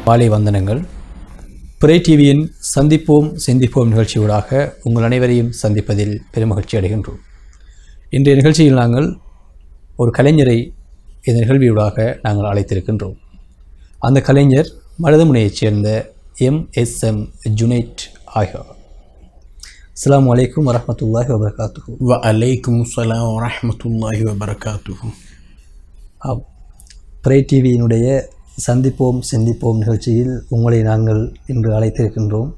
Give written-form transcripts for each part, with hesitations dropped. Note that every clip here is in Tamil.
மாலை வந்தனங்கள். பிறை டிவியின் சந்திப்போம் சிந்திப்போம் நிகழ்ச்சியூடாக உங்கள் அனைவரையும் சந்திப்பதில் பெருமகிழ்ச்சி அடைகின்றோம். இன்றைய நிகழ்ச்சியில் நாங்கள் ஒரு கலைஞரை இந்த நிகழ்வியூடாக நாங்கள் அழைத்திருக்கின்றோம். அந்த கலைஞர் மருதமுனையைச் சேர்ந்த MSM ஜுனைட் ஆகியோர். அஸ்ஸலாமு அலைக்கும் வரஹ்மத்துல்லாஹி வபரகாத்துஹு. வஅலைக்கும் ஸலாம் வரஹ்மத்துல்லாஹி வபரகாத்துஹு. பிறை டிவியினுடைய சந்திப்போம் சிந்திப்போம் நிகழ்ச்சியில் உங்களை நாங்கள் இன்று அழைத்திருக்கின்றோம்.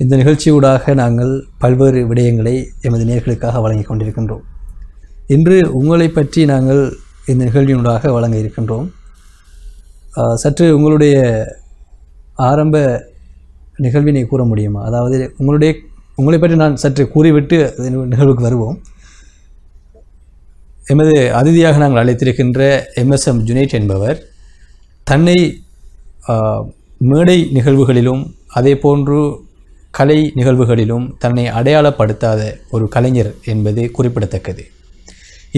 இந்த நிகழ்ச்சியூடாக நாங்கள் பல்வேறு விடயங்களை எமது நேயர்களுக்காக வழங்கி கொண்டிருக்கின்றோம். இன்று உங்களை பற்றி நாங்கள் இந்த நிகழ்ச்சியூடாக வழங்க இருக்கின்றோம். சற்று உங்களுடைய ஆரம்ப நிகழ்வினை கூற முடியுமா? அதாவது உங்களை பற்றி நான் சற்று கூறிவிட்டு நிகழ்வுக்கு வருவோம். எமது அதிதியாக நாங்கள் அழைத்திருக்கின்ற MSM ஜுனைட் என்பவர் தன்னை மேடை நிகழ்வுகளிலும் அதே போன்று கலை நிகழ்வுகளிலும் தன்னை அடையாளப்படுத்தாத ஒரு கலைஞர் என்பது குறிப்பிடத்தக்கது.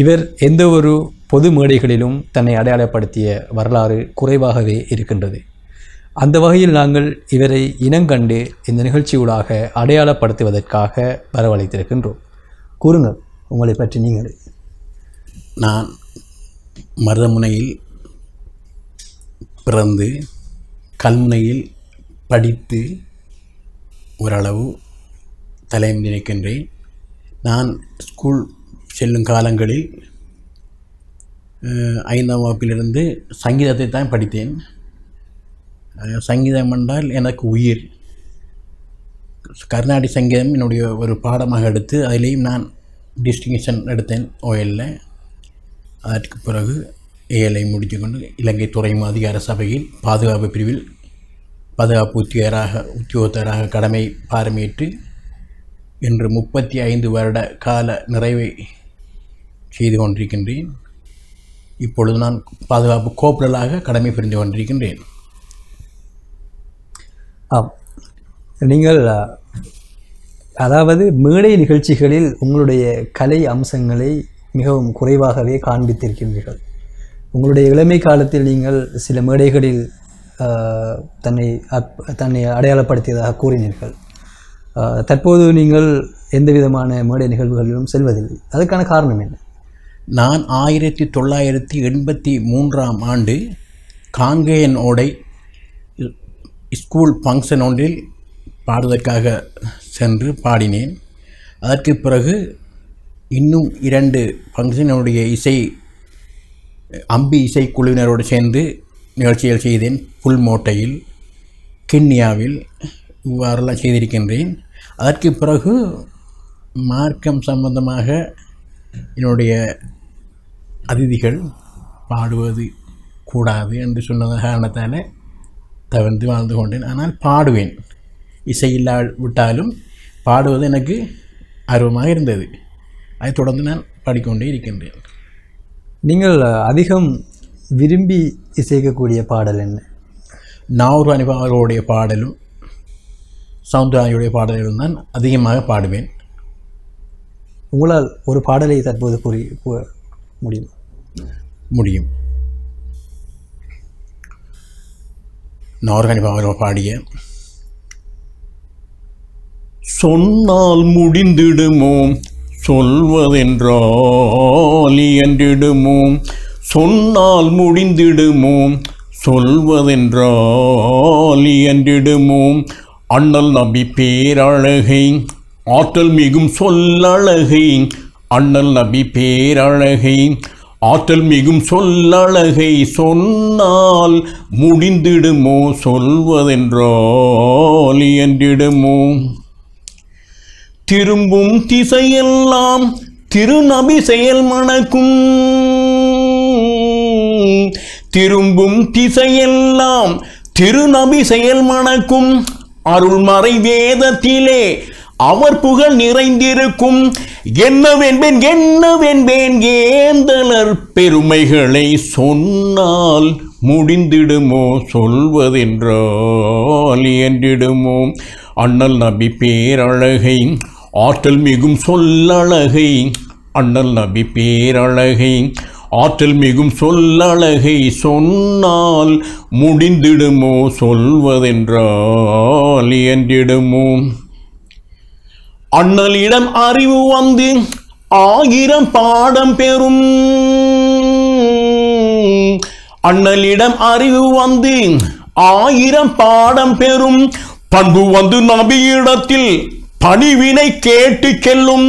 இவர் எந்த ஒரு பொது மேடைகளிலும் தன்னை அடையாளப்படுத்திய வரலாறு குறைவாகவே இருக்கின்றது. அந்த வகையில் நாங்கள் இவரை இனங்கண்டு இந்த நிகழ்ச்சியூடாக அடையாளப்படுத்துவதற்காக வரவழைத்திருக்கின்றோம். கூறுங்கள் உங்களை பற்றி நீங்கள். நான் மருதமுனையில் பிறந்து கல்முனையில் படித்து ஓரளவு தலைமை நினைக்கின்றேன். நான் ஸ்கூல் செல்லும் காலங்களில் 5ஆம் வகுப்பிலிருந்து சங்கீதத்தை தான் படித்தேன். சங்கீதம் என்றால் எனக்கு உயிர். கர்நாடிக் சங்கீதம் என்னுடைய ஒரு பாடமாக எடுத்து அதிலேயும் நான் டிஸ்டிங்ஷன் எடுத்தேன் OL-ல். அதற்கு பிறகு ALஐ முடித்துக்கொண்டு இலங்கை துறைமுக அதிகார சபையில் பாதுகாப்பு பிரிவில் பாதுகாப்பு உத்தியோகத்தராக கடமை பாரமேற்று இன்று 35 வருட கால நிறைவை செய்து கொண்டிருக்கின்றேன். இப்பொழுது நான் பாதுகாப்பு கோப்ரலாக கடமை புரிந்து கொண்டிருக்கின்றேன். நீங்கள் அதாவது மேடை நிகழ்ச்சிகளில் உங்களுடைய கலை அம்சங்களை மிகவும் குறைவாகவே காண்பித்திருக்கின்றீர்கள். உங்களுடைய இளமை காலத்தில் நீங்கள் சில மேடைகளில் தன்னை அடையாளப்படுத்தியதாக கூறினீர்கள். தற்போது நீங்கள் எந்த விதமான மேடை நிகழ்வுகளிலும் செல்வதில்லை. அதுக்கான காரணம் என்ன? நான் 1983ஆம் ஆண்டு காங்கேயன் ஓடை ஸ்கூல் ஃபங்க்ஷன் ஒன்றில் பாடுவதற்காக சென்று பாடினேன். அதற்கு பிறகு இன்னும் 2 ஃபங்க்ஷனுடைய அம்பி இசைக்குழுவினரோடு சேர்ந்து நிகழ்ச்சிகள் செய்தேன். புல்மோட்டையில், கிண்ணியாவில் இவ்வாறெல்லாம் செய்திருக்கின்றேன். அதற்கு பிறகு மார்க்கம் சம்பந்தமாக என்னுடைய அதிதிகள் பாடுவது கூடாது என்று சொன்ன காரணத்தால் தவிர்த்து வாழ்ந்து கொண்டேன். ஆனால் பாடுவேன். இசையில்லாவிட்டாலும் பாடுவது எனக்கு ஆர்வமாக இருந்தது. அதை தொடர்ந்து நான் பாடிக்கொண்டே இருக்கின்றேன். நீங்கள் அதிகம் விரும்பி இசைக்கக்கூடிய பாடல் என்ன? நாவூர் அனிபா அவர்களுடைய பாடலும் சவுந்தராணியுடைய பாடல்களும் தான் அதிகமாக பாடுவேன். உங்களால் ஒரு பாடலை தற்போது கூற முடியும். நாவூர் அனிபா அவர்கள் பாடிய சொன்னால் முடிந்திடுமோ சொல்வதென்றால் இயன்றிடுமோ, சொன்னால் முடிந்திடுமோ சொல்வதென்றால் இயன்றிடுமோ, அண்ணல் நபி பேரழகை ஆற்றல் மிகும் சொல்லழகை, அண்ணல் நபி பேரழகை ஆற்றல் மிகும் சொல்லழகை, சொன்னால் முடிந்திடுமோ சொல்வதென்றால் இயன்றிடுமோ, திரும்பும் திசையெல்லாம் திருநபி செயல் மணக்கும், திரும்பும் திசையெல்லாம் திருநபி செயல் மணக்கும், அருள்மறை வேதத்திலே அவர் புகழ் நிறைந்திருக்கும், என்னவென்பேன் என்னவென்பேன் ஏந்தலர் பெருமைகளை, சொன்னால் முடிந்திடுமோ சொல்வதென்றால் இயன்றிடுமோ, அண்ணல் நபி பேரழகை ஆற்றல் மிகும் சொல்லழகை, அண்ணல் நபி பேரழகை ஆற்றல் மிகும் சொல்லழகை சொன்னால் முடிந்திடுமோ சொல்வதென்றால் இயன்றிடுமோ அண்ணலிடம் அறிவு வந்து 1000 பாடம் பெறும் அண்ணலிடம் அறிவு வந்து 1000 பாடம் பெறும் பண்பு வந்து நபியிடத்தில் பணிவினை கேட்டு செல்லும்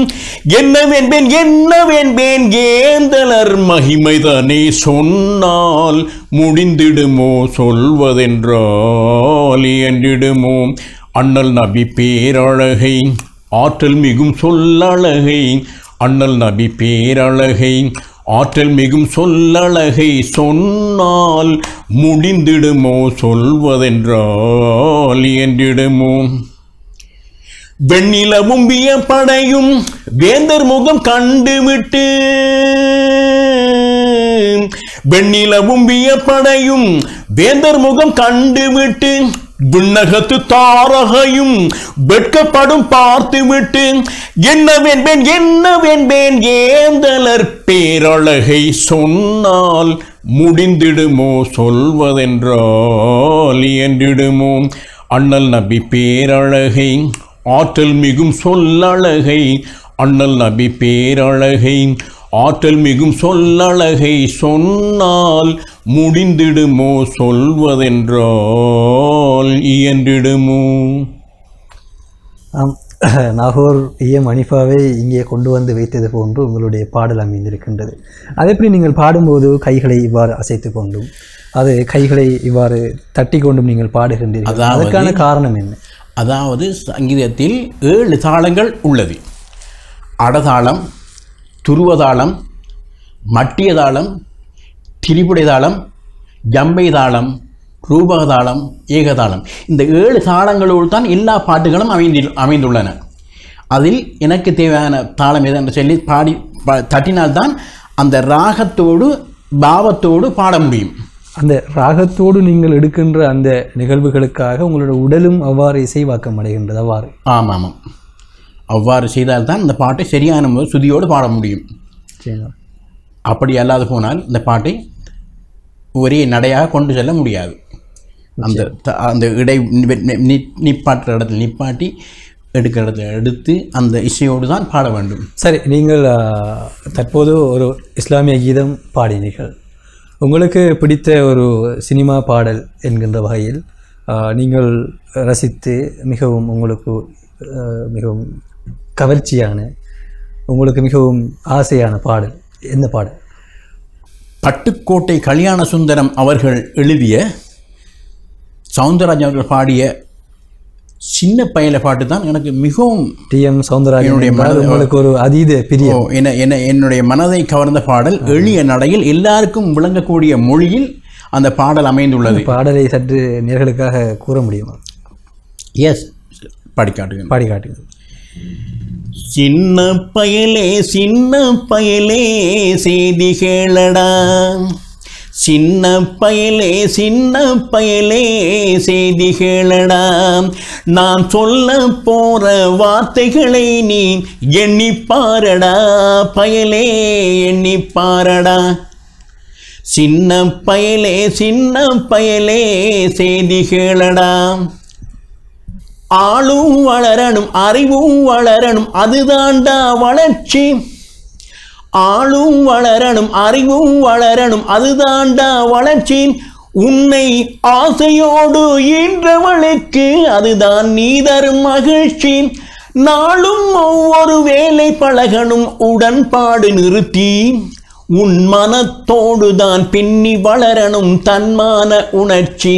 என்னவென்பேன் ஏந்தலர் மகிமைதனை சொன்னால் முடிந்திடுமோ சொல்வதென்றால் இயன்றிடுமோ அண்ணல் நபி பேரழகை ஆற்றல் மிகும் சொல்லழகை அண்ணல் நபி பேரழகை ஆற்றல் மிகும் சொல்லழகை சொன்னால் முடிந்திடுமோ சொல்வதென்றால் இயன்றிடுமோ வெண்ணிலவும் வியப்படையும் வேந்தர் முகம் கண்டுவிட்டு வெண்ணிலவும் வியப்படையும் வேந்தர் முகம் கண்டுவிட்டு விண்ணகத்து தாரகையும் வெட்கப்படும் பார்த்துவிட்டு என்னவென்பேன் ஏந்தலர் பேரழகை சொன்னால் முடிந்திடுமோ சொல்வதென்றால் இயன்றிடுமோ அண்ணல் நபி பேரழகை ஆற்றல் மிகும் சொல்லழகை அண்ணல் நபி பேரழகை ஆற்றல் மிகும் சொல்லழகை சொன்னால் முடிந்திடுமோ சொல்வதென்றால் இயன்றிடுமோ. நாகூர் EM அனிஃபாவை இங்கே கொண்டு வந்து வைத்தது போன்று உங்களுடைய பாடல் அமைந்திருக்கின்றது. அதேபடி நீங்கள் பாடும்போது கைகளை இவ்வாறு அசைத்து கொண்டும் அது கைகளை இவ்வாறு தட்டி கொண்டும் நீங்கள் பாடுகின்றீர்கள். அதற்கான காரணம் என்ன? அதாவது சங்கீதத்தில் 7 தாளங்கள் உள்ளது. அடதாளம், துருவதாளம், மட்டிய தாளம், திரிபுடை தாளம், ஜம்பை தாளம், ரூபகதாளம், ஏகதாளம். இந்த 7 தாளங்களோடு தான் எல்லா பாட்டுகளும் அமைந்துள்ளன. அதில் எனக்கு தேவையான தாளம் எது என்று சொல்லி பாடி தட்டினால்தான் அந்த ராகத்தோடு பாவத்தோடு பாட முடியும். அந்த ராகத்தோடு நீங்கள் எடுக்கின்ற அந்த நிகழ்வுகளுக்காக உங்களோட உடலும் அவ்வாறு இசைவாக்கம் அடைகின்றது. அவ்வாறு ஆமாம், அவ்வாறு செய்தால்தான் இந்த பாட்டை சரியான முறை சுதியோடு பாட முடியும். அப்படி அல்லாது போனால் இந்த பாட்டை ஒரே நடையாக கொண்டு செல்ல முடியாது. அந்த அந்த இடை நிப்பாட்டுற இடத்துல நிப்பாட்டி எடுக்கிற இடத்துல எடுத்து அந்த இசையோடு தான் பாட வேண்டும். சரி, நீங்கள் தற்போது ஒரு இஸ்லாமிய கீதம் பாடினீர்கள். உங்களுக்கு பிடித்த ஒரு சினிமா பாடல் என்கின்ற வகையில் நீங்கள் ரசித்து மிகவும் உங்களுக்கு மிகவும் கவர்ச்சியான உங்களுக்கு மிகவும் ஆசையான பாடல் எந்த பாடல்? பட்டுக்கோட்டை கல்யாண சுந்தரம் அவர்கள் எழுதிய சவுந்தரராஜன் அவர்கள் பாடிய சின்ன பயல பாட்டு தான் எனக்கு மிகவும் TM சவுந்தரராஜனுடைய உங்களுக்கு ஒரு அதீத பிரியம். என்னுடைய மனதை கவர்ந்த பாடல். எளிய நடையில் எல்லாருக்கும் விளங்கக்கூடிய மொழியில் அந்த பாடல் அமைந்துள்ளது. பாடலை சற்று நேர்களுக்காக கூற முடியுமா? எஸ், பாடிக்காட்டுங்க. சின்ன பயலே செய்தி கேளடா, சின்ன பயலே செய்தி கேளடா, நான் சொல்ல போற வார்த்தைகளை நீ எண்ணிப்பாரடா, பயலே எண்ணிப்பாரடா. சின்ன பயலே செய்தி கேளடா, ஆளும் வளரணும் அறிவும் வளரணும் அதுதாண்டா வளர்ச்சி, ஆளும் வளரணும் அறிவும் வளரணும் அதுதாண்டா வளர்ச்சி, உன்னை ஆசையோடு ஈன்றவளுக்கு அதுதான் நீ தரும் மகிழ்ச்சி, நாளும் ஒவ்வொரு வேலை பழகணும் உடன்பாடு நிறுத்தி, உன் மனத்தோடுதான் பின்னி வளரணும் தன்மான உணர்ச்சி.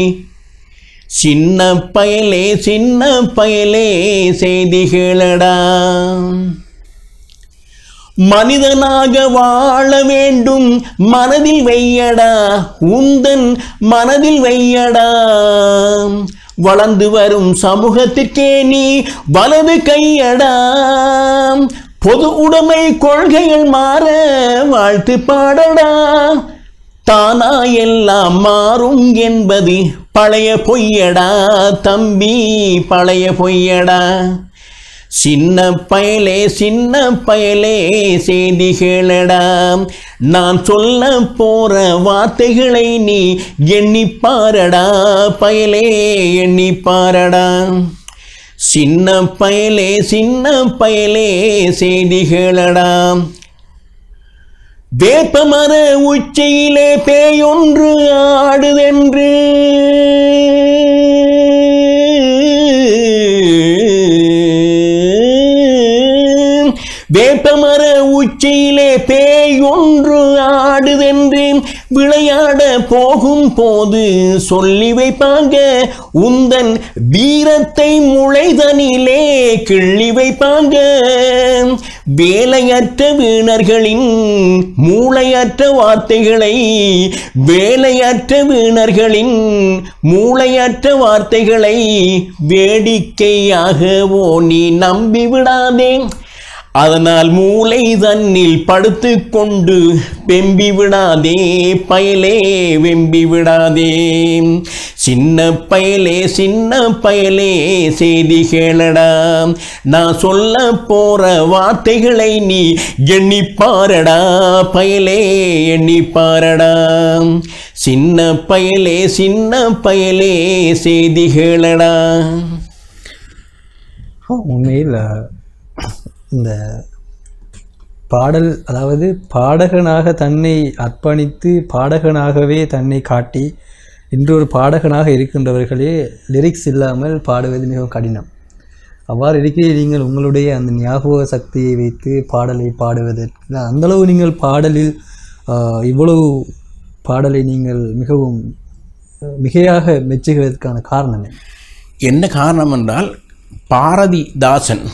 சின்ன பயலே செய்தி கேளடா, மனிதனாக வாழ வேண்டும் மனதில் வையடா, உந்தன் மனதில் வையடா, வளர்ந்து வரும் சமூகத்திற்கே நீ வலது கையடா, பொது உடைமை கொள்கைகள் மாற வாழ்த்து பாடடா, தானா எல்லாம் மாறும் என்பது பழைய பொய்யடா தம்பி, பழைய பொய்யடா. சின்ன பயலே செய்திகளடா, நான் சொல்ல போற வார்த்தைகளை நீ எண்ணிப்பாரடா பயலே எண்ணிப்பாரடா. சின்ன பயலே செய்திகளடா. வேப்பமர உச்சியிலே பேயொன்று ஆடுதென்று, வேப்பமர உச்சியிலே பேயொன்று ஆடுதென்று விளையாட போகும் போது சொல்லி வைப்பாங்க, உந்தன் வீரத்தை முளைதனிலே கிள்ளி வைப்பாங்க. வேலையற்ற வீணர்களின் மூளையற்ற வார்த்தைகளை, வேலையற்ற வீணர்களின் மூளையற்ற வார்த்தைகளை வேடிக்கையாகவோ நீ நம்பி விடாதே. அதனால் மூளை தன்னில் படுத்து கொண்டு வெம்பி விடாதே பயலே வெம்பி விடாதே. சின்ன பயலே செய்திகளடா, நான் சொல்ல போற வார்த்தைகளை நீ எண்ணிப்பாரடா பயலே எண்ணிப்பாரடா. சின்ன பயலே செய்திகளடா. உண்மையில் இந்த பாடல், அதாவது பாடகனாக தன்னை அர்ப்பணித்து பாடகனாகவே தன்னை காட்டி இன்று ஒரு பாடகனாக இருக்கின்றவர்களே லிரிக்ஸ் இல்லாமல் பாடுவது மிகவும் கடினம். அவ்வாறு இருக்கையில் நீங்கள் உங்களுடைய அந்த ஞாபக சக்தியை வைத்து பாடலை பாடுவதற்கு அந்தளவு நீங்கள் பாடலில் இவ்வளவு பாடலை நீங்கள் மிகவும் மிகையாக மெச்சுகிறதுக்கான காரணம் என்ன காரணம் என்றால், பாரதிதாசன்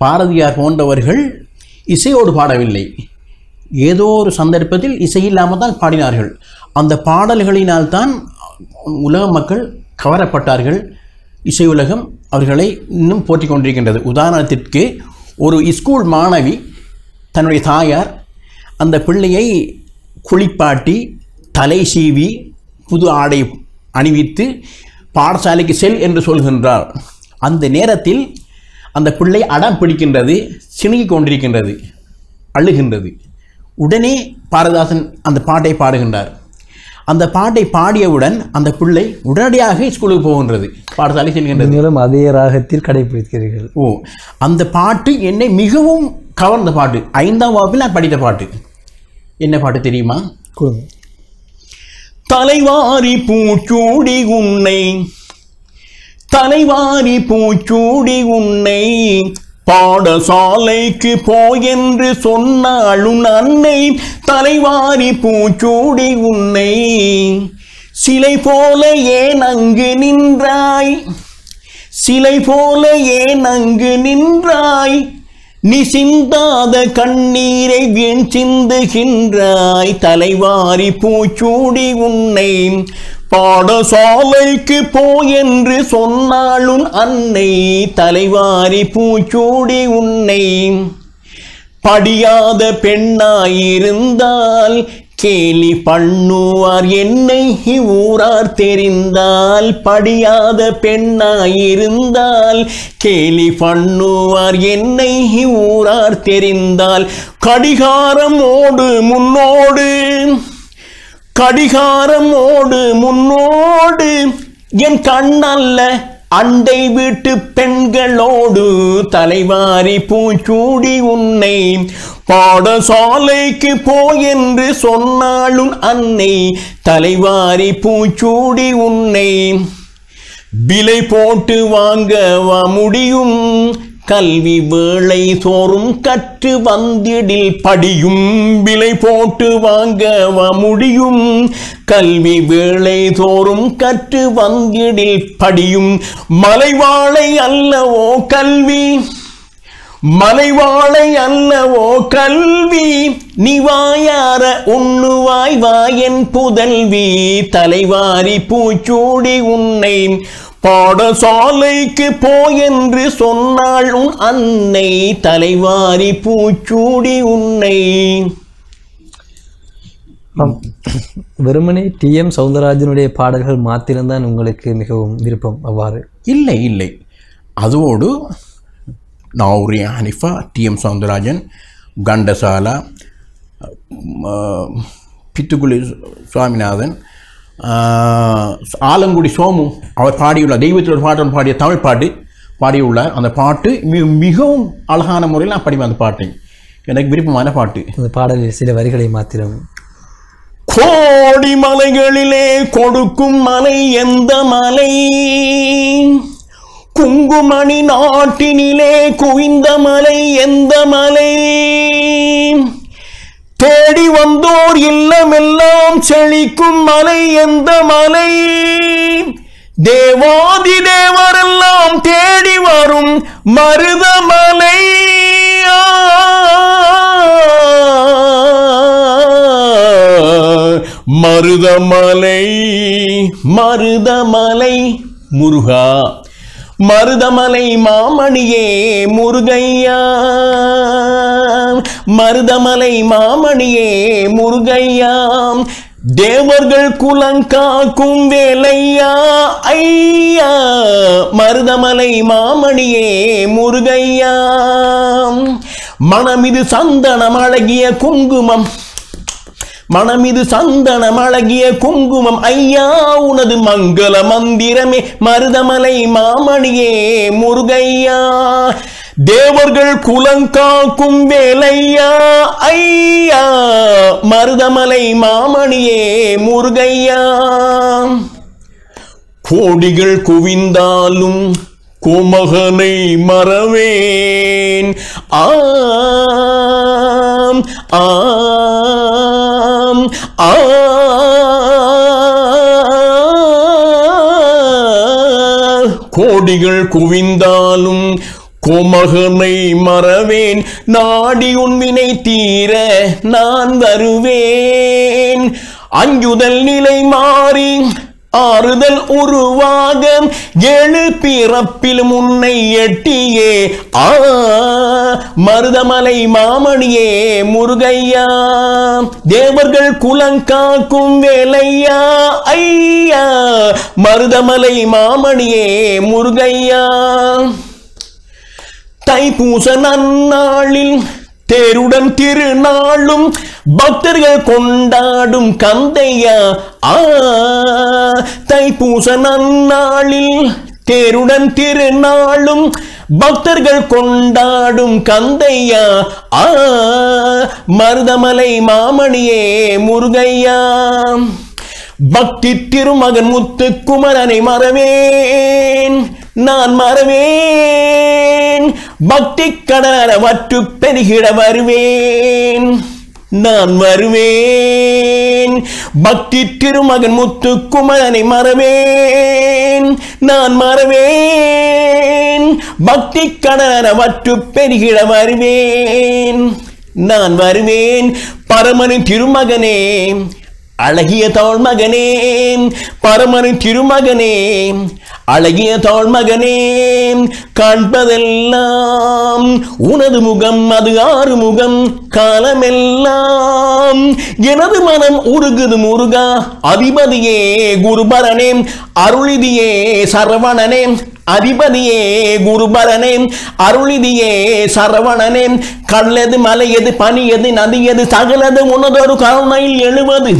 பாரதியார் போன்றவர்கள் இசையோடு பாடவில்லை, ஏதோ ஒரு சந்தர்ப்பத்தில் இசையில்லாமல் தான் பாடினார்கள். அந்த பாடல்களினால்தான் உலக மக்கள் கவரப்பட்டார்கள். இசை உலகம் அவர்களை இன்னும் போற்றிக் கொண்டிருக்கின்றது. உதாரணத்திற்கு, ஒரு ஸ்கூல் மாணவி தன்னுடைய தாயார் அந்த பிள்ளையை குளிப்பாட்டி தலை சீவி புது ஆடை அணிவித்து பாடசாலைக்கு செல் என்று சொல்கின்றார். அந்த நேரத்தில் அந்த பிள்ளை அடம் பிடிக்கின்றது, சிணுங்கிக் கொண்டிருக்கின்றது, அழுகின்றது. உடனே பாரதிதாசன் அந்த பாட்டை பாடுகின்றார். அந்த பாட்டை பாடியவுடன் அந்த பிள்ளை உடனடியாக ஸ்கூலுக்கு போகின்றது, பாடசாலை செல்கின்றது. நீங்களும் அதே ராகத்தில் கடைபிடிக்கிறீர்கள். அந்த பாட்டு என்னை மிகவும் கவர்ந்த பாட்டு. 5ஆம் வகுப்பில் நான் படித்த பாட்டு. என்ன பாட்டு தெரியுமா? தலைவாரி பூச்சூடி உன்னை, தலைவாரி பூச்சூடி உன்னை பாடசாலைக்கு போயென்று சொன்னாளும் அன்னை. தலைவாரி பூச்சூடி உன்னை சிலை போல ஏன் அங்கு நின்றாய், சிலை போல ஏன் அங்கு நின்றாய், நீ சிந்தாத கண்ணீரை வீண் சிந்துகின்றாய். தலைவாரி பூச்சூடி உன்னை பாடசாலைக்கு போயென்று சொன்னாளும் அன்னை. தலைவாரி பூச்சூடி உன்னை படியாத பெண்ணாயிருந்தால் கேலி பண்ணுவார் என்னை ஊரார் தெரிந்தால். படியாத பெண்ணாயிருந்தால் கேலி பண்ணுவார் என்னை ஊரார் தெரிந்தால். கடிகாரம் ஓடு முன்னோடு, கடிகாரம் ஓடு முன்னோடு, என் கண்ணல்ல அண்டை வீட்டு பெண்களோடு. தலைவாரி பூச்சூடி உன்னை பாடசாலைக்கு போயென்று சொன்னாளும் அன்னை. தலைவாரி பூச்சூடி உன்னை விலை போட்டு வாங்கவா முடியும், கல்வி வேளை தோறும் கற்று வந்திடில் படியும். விலை போட்டு வாங்கவா முடியும், கல்வி வேளை தோறும் கற்று வந்திடில் படியும். மலைவாழை அல்லவோ கல்வி, மலைவாழை அல்லவோ கல்வி, நீ வாயார உண்ணுவாய் வாயன் புதல்வி. தலைவாரி பூச்சூடி உன்னை பாடசாலைக்கு போயென்று சொன்னாள் உன் அன்னை. தலைவாரி பூச்சூடி உன்னை. வெறுமனே TM சௌந்தரராஜனுடைய பாடல்கள் மாத்திரம்தான் உங்களுக்கு மிகவும் விருப்பம்? அவ்வாறு இல்லை இல்லை, அதோடு நாவூரி ஹனிஃபா, டி.எம். சௌந்தரராஜன், கண்டசாலா, பித்துக்குளி சுவாமிநாதன், ஆலங்குடி சோமு அவர் பாடியுள்ள தெய்வத்தில் ஒரு பாட்டு பாடிய தமிழ் பாட்டு பாடியுள்ளார். அந்த பாட்டு மிகவும் அழகான முறையில் நான் படிப்பேன். அந்த பாட்டை எனக்கு விருப்பமான பாட்டு. அந்த பாடலில் சில வரிகளை மாத்திரம். கோடி மலைகளிலே கொடுக்கும் மலை எந்த மலை? குங்குமணி நாட்டினிலே குவிந்த மலை எந்த மலை? தேடி வந்தோர் இல்லமெல்லாம் செழிக்கும் மலை எந்த மலை? தேவாதி தேவரெல்லாம் தேடி வரும் மருதமலை. மருதமலை மருதமலை முருகா, மருதமலை மாமணியே முருகையா, மருதமலை மாமணியே முருகையா, தேவர்கள் குலங்காக்கும் வேலையா ஐயா, மருதமலை மாமணியே முருகையா. மனமிது சந்தனம் அழகிய குங்குமம், மனமிது சந்தனம் அழகிய குங்குமம் ஐயா, உனது மங்கள மந்திரமே மருதமலை மாமணியே முருகையா. தேவர்கள் குலங்காக்கும் வேலையா ஐயா, மருதமலை மாமணியே முருகையா. கோடிகள் குவிந்தாலும் கோமகனை மறவேன். ஆம் ஆம் கோடிகள் குவிந்தாலும் கோமகனை மறவேன். நாடி உன்வினை தீர நான் வருவேன். அஞ்சுதல் நிலை மாறி ஆறுதல் உருவாக எழு பிறப்பிலும் உன்னை எட்டியே மருதமலை மாமணியே முருகையா. தேவர்கள் குலங்காக்கும் வேலையா ஐயா, மருதமலை மாமணியே முருகையா. தைப்பூச நன்னாளில் தேருடன் திருநாளும் பக்தர்கள் கொண்டாடும் கந்தையா. தைப்பூச நன்னாளில் தேருடன் திருநாளும் பக்தர்கள் கொண்டாடும் கந்தையா. மருதமலை மாமணியே முருகையா. பக்தி திருமகன் முத்துக்குமரனை மறவேன் நான் மறவேன். பக்தி கடல வற்று பெருகிட வருவேன் நான் வருவேன். பக்தி திருமகன் முத்துக்குமரனை மறவேன் நான் மறவேன். பக்தி கடல வற்று பெருகிட வருவேன் நான் வருவேன். பரமனின் திருமகனே அழகிய தோள் மகனே, பரமனின் திருமகனே அழகிய தோள் மகனே, காண்பதெல்லாம் உனது முகம் அது ஆறு முகம் காலமெல்லாம் எனது மனம் உருகுது முருகா. அதிபதியே குருபரனே அருளிதியே சரவணனே, அதிபதியே குருபரனே அருளிதியே சரவணனே. கடலது மலையது பனியது நதியது சகலது உனதொரு கருணையில் எழுவது.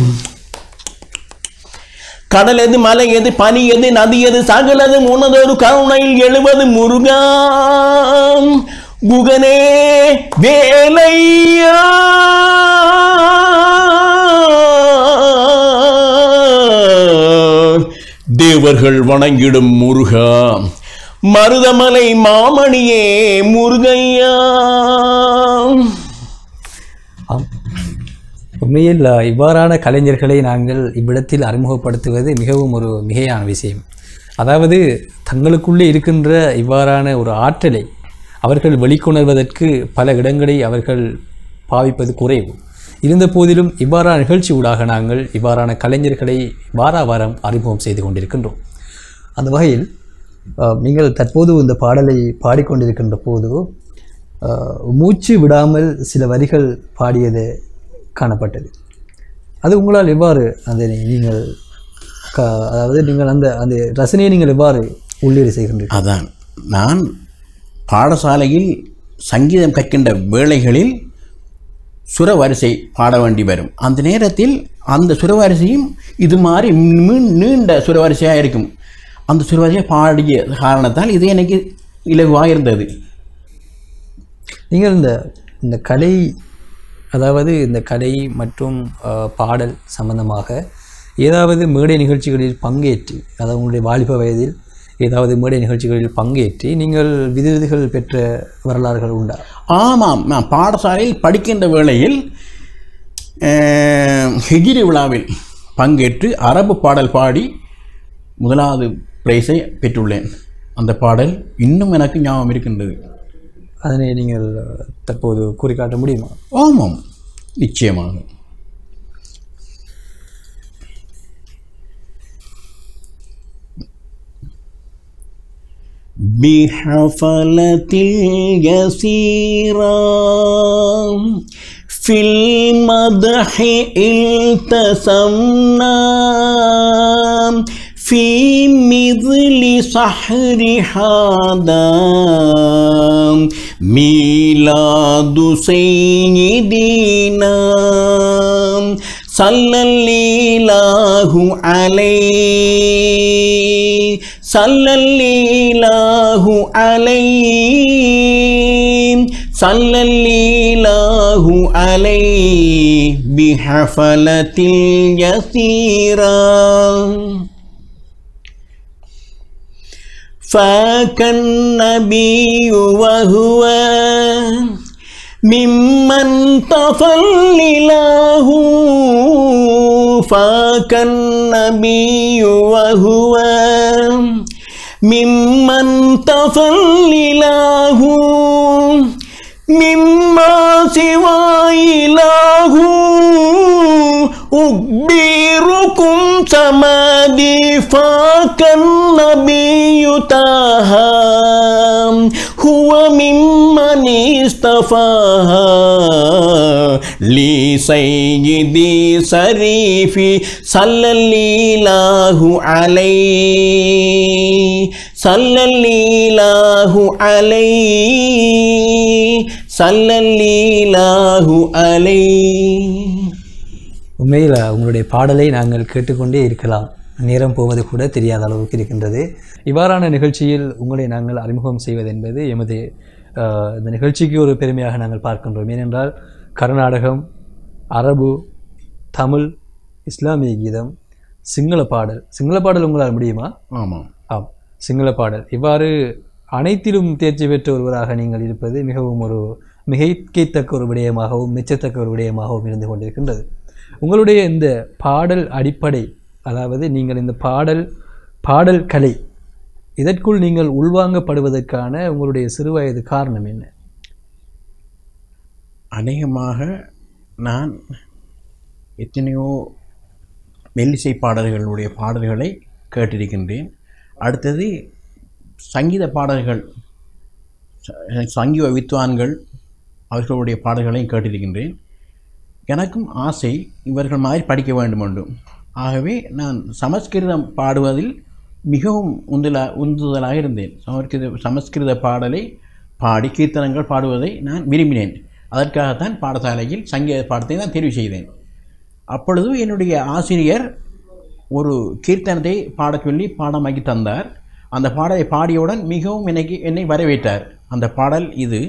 கடலது மலையது பனியது நதியது சகலது உனதொரு கருணையில் எழுவது முருகா. குகனே வேலையா தேவர்கள் வணங்கிடும் முருகா. மருதமலை மாமணியே முருகையா. உண்மையில் இவ்வாறான கலைஞர்களை நாங்கள் இவ்விடத்தில் அறிமுகப்படுத்துவது மிகவும் ஒரு மிகையான விஷயம். அதாவது தங்களுக்குள்ளே இருக்கின்ற இவ்வாறான ஒரு ஆற்றலை அவர்கள் வெளிக்கொணர்வதற்கு பல இடங்களை அவர்கள் பாவிப்பது குறைவு. இருந்த போதிலும் இவ்வாறான நிகழ்ச்சி ஊடாக நாங்கள் இவ்வாறான கலைஞர்களை வாரம் அறிமுகம் செய்து கொண்டிருக்கின்றோம். அந்த வகையில் நீங்கள் தற்போது இந்த பாடலை பாடிக்கொண்டிருக்கின்ற போது மூச்சு விடாமல் சில வரிகள் பாடியது காணப்பட்டது. அது உங்களால் எவ்வாறு அந்த நீங்கள் அதாவது நீங்கள் அந்த ரசனையை நீங்கள் எவ்வாறு உள்ளீடு செய்கின்றீர்கள்? அதான் நான் பாடசாலையில் சங்கீதம் கற்கின்ற வேளைகளில் சுரவரிசை பாட வேண்டி வரும். அந்த நேரத்தில் அந்த சுரவரிசையும் இது மாதிரி நீண்ட சுரவரிசையாக இருக்கும். அந்த சுரவரிசையை பாடிய காரணத்தால் இது எனக்கு இலகுவாக இருந்தது. நீங்கள் இந்த கலை, அதாவது இந்த கலை மற்றும் பாடல் சம்பந்தமாக ஏதாவது மேடை நிகழ்ச்சிகளில் பங்கேற்று, அதாவது உங்களுடைய வாலிப வயதில் ஏதாவது மேடை நிகழ்ச்சிகளில் பங்கேற்றி நீங்கள் விருதுகள் பெற்ற வரலாறுகள் உண்டா? ஆமாம், நான் பாடசாலையில் படிக்கின்ற வேளையில் ஹிஜ்ரி விழாவில் பங்கேற்று அரபு பாடல் பாடி முதலாவது பிரைஸை பெற்றுள்ளேன். அந்த பாடல் இன்னும் எனக்கு ஞாபகம் இருக்கின்றது. அதனை நீங்கள் தற்போது குறிக்காட்ட முடியுமா? ஆமாம், நிச்சயமாக. بحفلة يسيرا في المدح التسمنا في مثل سحر هذا ميلاد سيدنا صلى الله عليه صلى الله عليه صلى الله عليه بحفلة يسيرا فاك النبي وهو ممن تفلله فاك النبي وهو ممن تفلله مما سوى إله أخبركم سمادي فاك النبي طه هو ممن اصطفاها لسيدي شريفي صلى الله عليه صلى الله عليه صلى الله عليه. உண்மையில் உங்களுடைய பாடலை நாங்கள் கேட்டுக்கொண்டே இருக்கலாம், நேரம் போவது கூட தெரியாத அளவுக்கு இருக்கின்றது. இவ்வாறான நிகழ்ச்சியில் உங்களை நாங்கள் அறிமுகம் செய்வது என்பது எமது இந்த நிகழ்ச்சிக்கு ஒரு பெருமையாக நாங்கள் பார்க்கின்றோம். ஏனென்றால் கர்நாடகம், அரபு, தமிழ், இஸ்லாமிய கீதம், சிங்கள பாடல் உங்களால் முடியுமா? ஆமாம், ஆம், சிங்கள பாடல், இவ்வாறு அனைத்திலும் தேர்ச்சி பெற்ற ஒருவராக நீங்கள் இருப்பது மிகவும் ஒரு மிகைக்கத்தக்க ஒரு விடயமாகவும் மெச்சத்தக்க ஒரு விடயமாகவும் இருந்து கொண்டிருக்கின்றது. உங்களுடைய இந்த பாடல் அடிப்படை, அதாவது நீங்கள் இந்த பாடல் கலை, இதற்குள் நீங்கள் உள்வாங்கப்படுவதற்கான உங்களுடைய சிறுவயது காரணம் என்ன? அநேகமாக நான் எத்தனையோ மெல்லிசை பாடல்களுடைய பாடல்களை கேட்டிருக்கின்றேன். அடுத்தது சங்கீத பாடல்கள், சங்கீத வித்வான்கள் அவர்களுடைய பாடல்களையும் கேட்டிருக்கின்றேன். எனக்கும் ஆசை இவர்கள் மாதிரி படிக்க வேண்டும் என்றும். ஆகவே நான் சமஸ்கிருதம் பாடுவதில் மிகவும் உந்துதலாக இருந்தேன். சமஸ்கிருத பாடலை பாடி கீர்த்தனங்கள் பாடுவதை நான் விரும்பினேன். அதற்காகத்தான் பாடசாலையில் சங்கீத பாடத்தை நான் தெரிவு செய்தேன். அப்பொழுது என்னுடைய ஆசிரியர் ஒரு கீர்த்தனத்தை பாடச் சொல்லி பாடமாக்கி தந்தார். அந்த பாடலை பாடியவுடன் மிகவும் என்னை வரவேற்றார். அந்த பாடல் இது: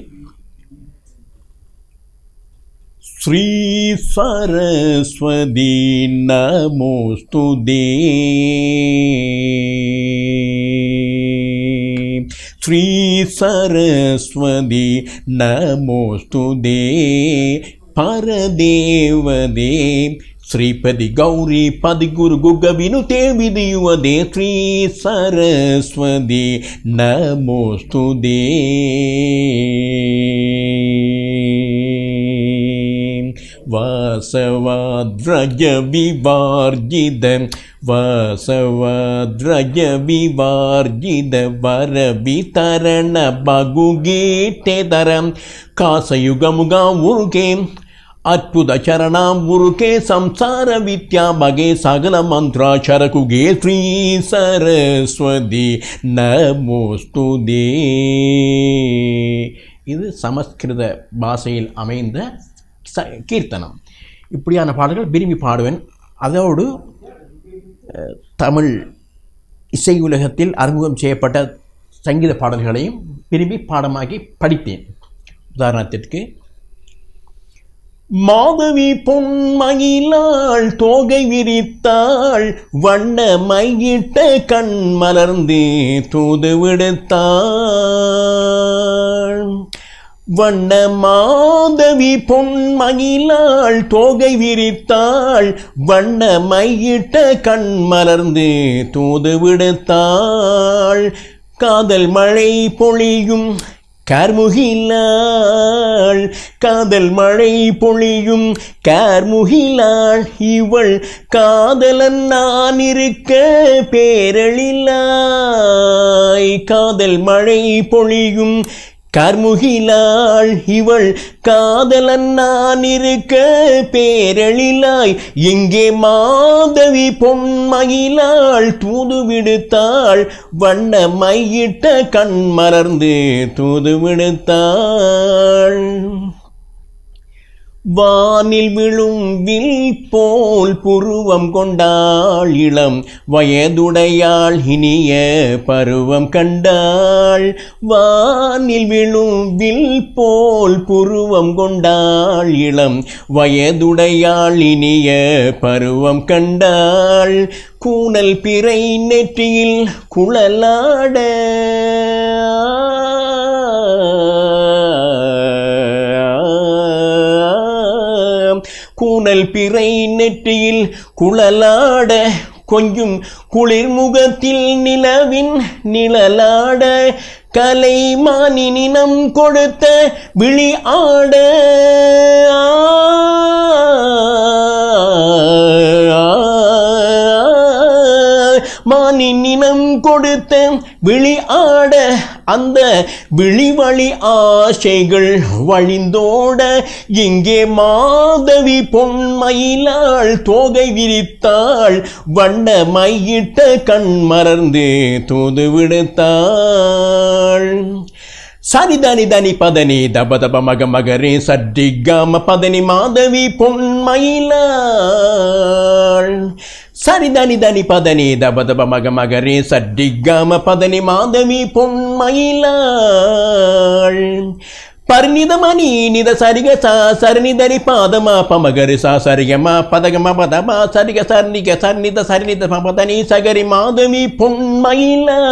ஸ்ரீ சரஸ்வதி நமோஸ்துதே, ஸ்ரீ சரஸ்வதி நமோஸ்துதே, பரதேவதே ஸ்ரீபதி கௌரி பதி குரு குக வினுதே விதியுவதே, ஸ்ரீ சரஸ்வதி நமோஸ்துதே. வாசவாத்ரஜ விவார்ஜித வாசவாத்ரஜ விவார்ஜித வரவிதரண பகுகீட்டே தரம் காசயுகமுகா உருகே ಅದ್ಭುತ ಚರಣಾಂಬುರುಕೆ ಸಂಸಾರ ವಿದ್ಯಾ ಬಗೆ ಸಕಲ ಮಂತ್ರಾಕ್ಷರಕುಗೆ ಶ್ರೀ ಸರಸ್ವತಿ நமோஸ்துதே. இது சமஸ்கிருத பாஷையில் அமைந்த கீர்த்தனம். இப்படியான பாடல்கள் விரும்பி பாடுவேன். அதோடு தமிழ் இசை உலகத்தில் அறிமுகம் செய்யப்பட்ட சங்கீத பாடல்களையும் விரும்பி பாடமாக்கி படித்தேன். உதாரணத்திற்கு, மாதவி பொன்மயிலாள் தோகை விரித்தாள், வண்ண மையிட்ட கண் மலர்ந்து தூது விடுத்தாள். வண்ண மாதவி பொன்மயிலாள் தோகை விரித்தாள், வண்ண மையிட்ட கண் மலர்ந்து தூது விடுத்தாள். காதல் மழை பொழியும் கார்முகிலாள், காதல் மழை பொழியும் கார்முகிலாள், இவள் காதலன் நான் இருக்க பேரழிலாய். காதல் மழை பொழியும் கார்முகிலாள், இவள் காதலன் நான் இருக்க பேரழிலாய். எங்கே மாதவி பொன்மயிலாள் தூது விடுத்தாள், வண்ண மையிட்ட கண் மலர்ந்து தூது விடுத்தாள். வானில் விழும் வில் போல் புருவம் கொண்டாள், இளம் வயதுடையாள் இனிய பருவம் கண்டாள். வானில் விழும் வில் போல் புருவம் கொண்டாள், இளம் வயதுடையாள் இனிய பருவம் கண்டாள். கூனல் பிறை நெற்றியில் குழலாட, கூனல் பிறை நெற்றியில் குழலாட, கொஞ்சம் குளிர் முகத்தில் நிலவின் நிழலாட, கலைமானினம் கொடுத்த விழி ஆட. மானினம் கொடுத்த விழி ஆட, அந்த விழிவழி ஆசைகள் வழிந்தோட. இங்கே மாதவி பொன்மயிலாள் தோகை விரித்தாள், வண்ண மையிட்ட கண் மலர்ந்து தூது விடுத்தாள். சரி தனி தனி பதனி தப தப மக மகரே சட்டி காம பதனி மாதவி பொன்மயிலாள். சரி தனி தனி பதனி தப தப மக மகரே சட்டி காம பதனி மாதவி பொன்மயிலாள். பரிணிதமணி நித சரிக சா சரிநிதரி பாதமா பமகரி சா சரிகமா பதகமா பதமா சரிக சர்ணிக சர்ணித சரிநித பதனி சகரி மாதவி பொன்மயிலாள்.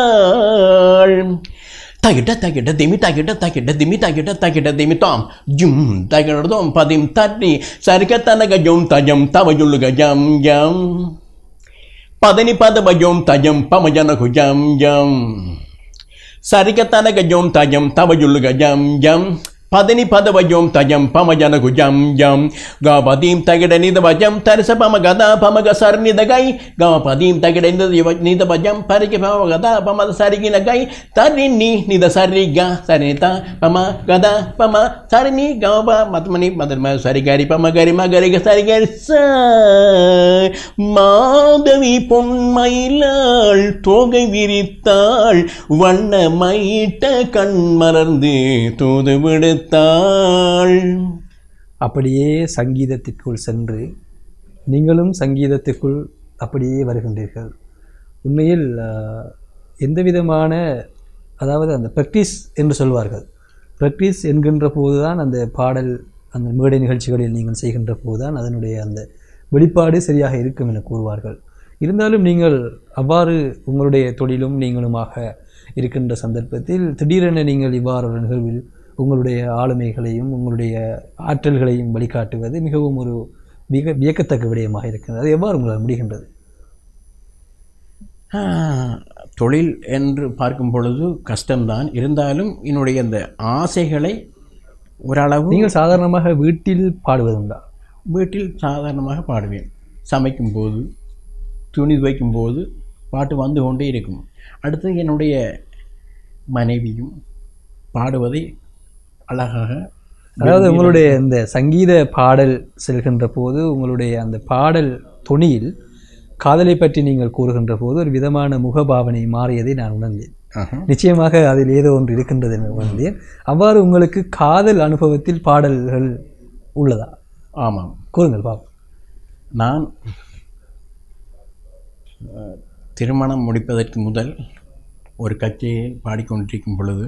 தகிட்ட தகிட்ட திமி தகிட்ட தகிட்ட திமி தகிட்ட தகிட்ட திமி தாம் ஜும் தகிடதோம் பதிம் தட்டி சரிக தனக ஜோம் தஜம் தவஜுல்லுக ஜம் ஜம் பதனி பதப ஜோம் தஜம் பமஜனகு ஜம் ஜம் சரிக தனக ஜோம் தஜம் தவஜுல்லுக ஜம் ஜம் பதனி பதவஜோம் தஜம் பமஜனகு ஜம் ஜம் காபதீம் தகிட நிதபஜம் தரிச பமகதா பமக சர்நிதகை காபதீம் தகிட நிதபஜம் பரிக பமகதா பமத சரிகினகை தரிணி நித சரிக சரித பமகதா பம சரிணி காப மத்மனி மதர்ம சரிகரி பமகரி மகரிக சரிகரி ச. மாதவி பொன்மயிலாள் தோகை விரித்தாள், வண்ண மையிட்ட கண் மலர்ந்து தூது விடு. அப்படியே சங்கீதத்திற்குள் சென்று நீங்களும் சங்கீதத்திற்குள் அப்படியே வருகின்றீர்கள். உண்மையில் எந்த விதமான, அதாவது அந்த ப்ராக்டிஸ் என்று சொல்வார்கள், ப்ராக்டிஸ் என்கின்ற போதுதான் அந்த பாடல் அந்த மேடை நிகழ்ச்சிகளில் நீங்கள் செய்கின்ற போதுதான் அதனுடைய அந்த வெளிப்பாடு சரியாக இருக்கும் என கூறுவார்கள். இருந்தாலும் நீங்கள் அவ்வாறு உங்களுடைய தொழிலும் நீங்களுமாக இருக்கின்ற சந்தர்ப்பத்தில் திடீரென நீங்கள் இவ்வாறு ஒரு நிகழ்வில் உங்களுடைய ஆளுமைகளையும் உங்களுடைய ஆற்றல்களையும் வழிகாட்டுவது மிகவும் ஒரு வியக்கத்தக்க விடயமாக இருக்கிறது. அது எவ்வாறு உங்களால் முடிகின்றது? தொழில் என்று பார்க்கும் பொழுது கஷ்டம்தான். இருந்தாலும் என்னுடைய அந்த ஆசைகளை ஓரளவு. நீங்கள் சாதாரணமாக வீட்டில் பாடுவதுண்டா? வீட்டில் சாதாரணமாக பாடுவேன். சமைக்கும்போது, துணி துவைக்கும்போது பாட்டு வந்து கொண்டே இருக்கும். அடுத்து என்னுடைய மனைவியும் பாடுவதை அழகாக அதாவது உங்களுடைய இந்த சங்கீத பாடல் செல்கின்ற போது உங்களுடைய அந்த பாடல் தொனியில் காதலை பற்றி நீங்கள் கூறுகின்ற போது ஒரு விதமான முகபாவனை மாறியதை நான் உணர்ந்தேன். நிச்சயமாக அதில் ஏதோ ஒன்று இருக்கின்றது என்று உணர்ந்தேன். அவ்வாறு உங்களுக்கு காதல் அனுபவத்தில் பாடல்கள் உள்ளதா? ஆமாம், கூறுங்கள் பாப்போம். நான் திருமணம் முடிப்பதற்கு முதல் ஒரு கச்சையை பாடிக்கொண்டிருக்கும் பொழுது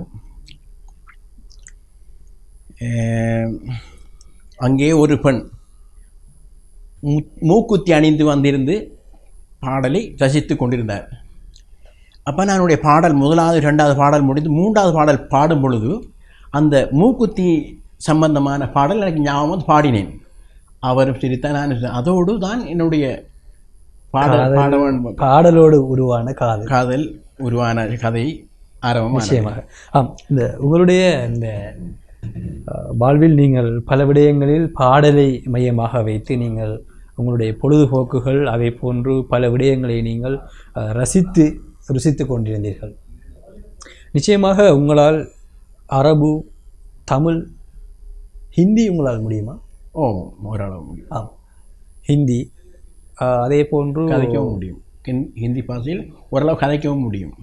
அங்கே ஒரு பெண் மூக்குத்தி அணிந்து வந்திருந்து பாடலை ரசித்து கொண்டிருந்தார். அப்போ நான் பாடல் முதலாவது ரெண்டாவது பாடல் முடிந்து மூன்றாவது பாடல் பாடும் பொழுது அந்த மூக்குத்தி சம்பந்தமான பாடல் எனக்கு ஞாபகம் பாடினேன். அவரும் சிரித்தார், நான் அதோடு தான் என்னுடைய பாடலோடு உருவான காதல் உருவான கதை ஆரம்பம். நிச்சயமாக. இந்த உங்களுடைய இந்த வாழ்வில் நீங்கள் பல விடயங்களில் பாடலை மையமாக வைத்து நீங்கள் உங்களுடைய பொழுதுபோக்குகள் அதை போன்று பல விடயங்களை நீங்கள் ருசித்து கொண்டிருந்தீர்கள். நிச்சயமாக உங்களால் அரபு, தமிழ், ஹிந்தி உங்களால் முடியுமா? ஓரளவு முடியும். ஹிந்தி அதே போன்று கதைக்கவும் முடியும். ஹிந்தி பாஷையில் ஓரளவு கதைக்கவும் முடியும்.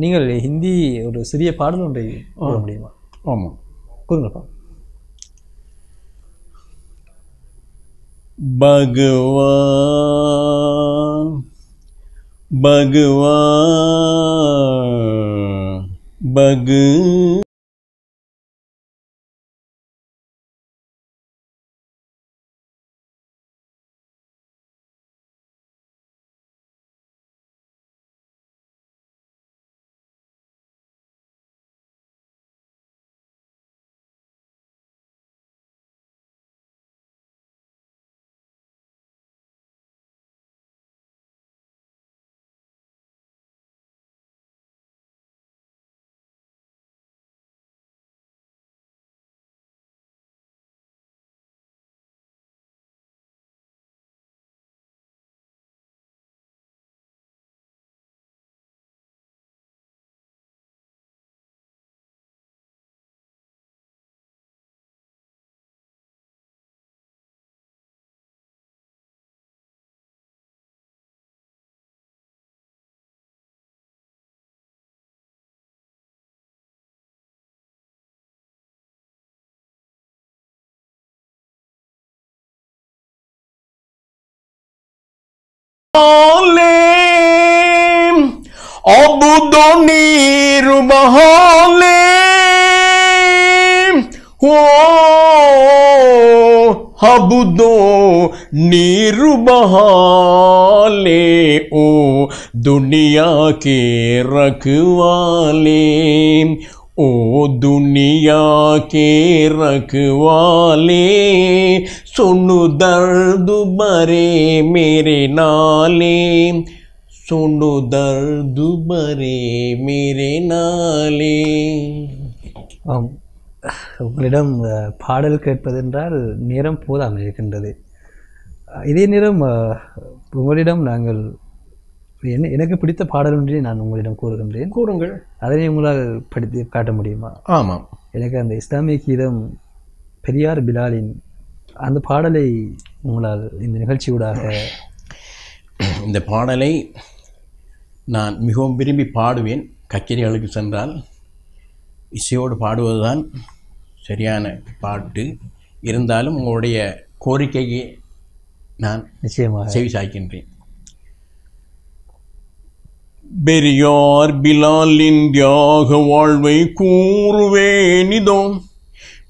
நீங்கள் ஹிந்தி ஒரு சிறிய பாடல் ஒன்றை கூற முடியுமா? ஆமாம், கூறுங்கப்பா. பகவான் பகவான் பகு Abudo niru bahale, abudo niru bahale, o दुनिया के रखवाले, ओ दुनिया के रखवाले, सुन दर्द भरे मेरे नाले, सुन दर्द भरे मेरे नाले. உங்களிடம் பாடல் கேட்பதென்றால் நேரம் போதாமல் இருக்கின்றது. இதே நேரம் உங்களிடம் நாங்கள் எனக்கு பிடித்த பாடல் ஒன்றை நான் உங்களிடம் கூறுகின்றேன். கூறுங்கள். அதனை உங்களால் படித்து காட்ட முடியுமா? ஆமாம். எனக்கு அந்த இஸ்லாமிய கீதம் பெரியார் பிலாலின் அந்த பாடலை உங்களால் இந்த நிகழ்ச்சியூடாக. இந்த பாடலை நான் மிகவும் விரும்பி பாடுவேன். கச்சேரிகளுக்கு சென்றால் இசையோடு பாடுவதுதான் சரியான பாட்டு. இருந்தாலும் உங்களுடைய கோரிக்கையை நான் நிச்சயமாக செவி சாய்க்கின்றேன். பெரியார் பிலாலின் தியாக வாழ்வை கூறுவேனிதோ,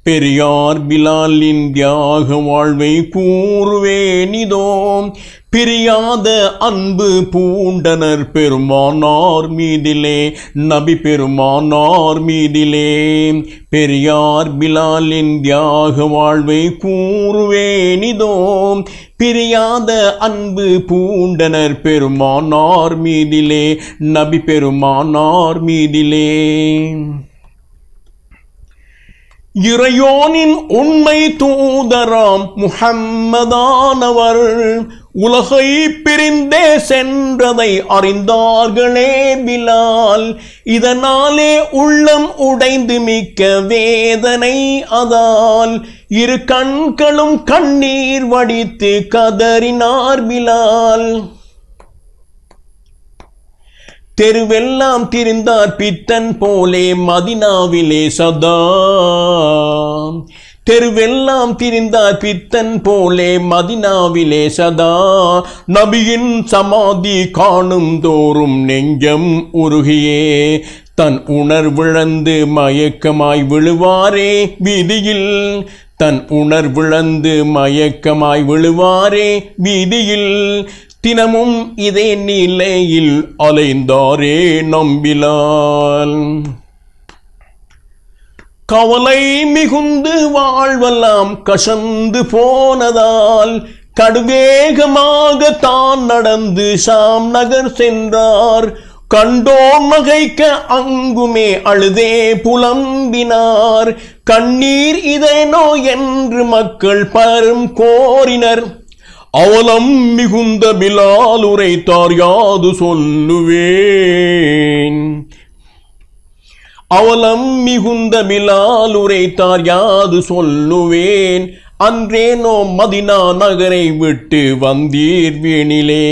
பெரியார் பிலாலின் தியாக வாழ்வை கூறுவேனிதோ, பிரியாத அன்பு பூண்டனர் பெருமானார் மீதிலே, நபி பெருமானார் மீதிலே. பெரியார் பிலாலின் தியாக வாழ்வை கூறுவேனிதோ, பிரியாத அன்பு பூண்டனர் பெருமானார் மீதிலே, நபி பெருமானார் மீதிலே. இறையோனின் உண்மை தூதராம் முஹம்மதானவர் உலகை பிரிந்தே சென்றதை அறிந்தார்களே பிலால். இதனாலே உள்ளம் உடைந்து மிக்க வேதனை அதால், இரு கண்களும் கண்ணீர் வடித்து கதறினார் பிலால். தெருவெல்லாம் திரிந்தார் பித்தன் போலே மதினாவிலே சதா. தெருவெல்லாம் திரிந்தார் பித்தன் போலே மதினாவிலே சதா. நபியின் சமாதி காணும் தோறும் நெஞ்சம் உருகியே தன் உணர்விழந்து மயக்கமாய் விழுவாரே வீதியில். தன் உணர்விழந்து மயக்கமாய் விழுவாரே வீதியில். தினமும் இதே நிலையில் அலைந்தாரே நம்பிலால். கவலை மிகுந்து வாழ்வெல்லாம் கசந்து போனதால் கடுவேகமாக தான் நடந்து ஷாம் நகர் சென்றார். கண்டோம் நகைக்க அங்குமே அழுதே புலம்பினார். கண்ணீர் இதேனோ என்று மக்கள் பலரும் கோரினர். அவலம் மிகுந்த பிலால் உரைத்தார் யாது சொல்லுவேன். அவலம் மிகுந்த பிலால் உரைத்தார் யாது சொல்லுவேன். அன்றேனோ மதினா நகரை விட்டு வந்தீர் வீணிலே.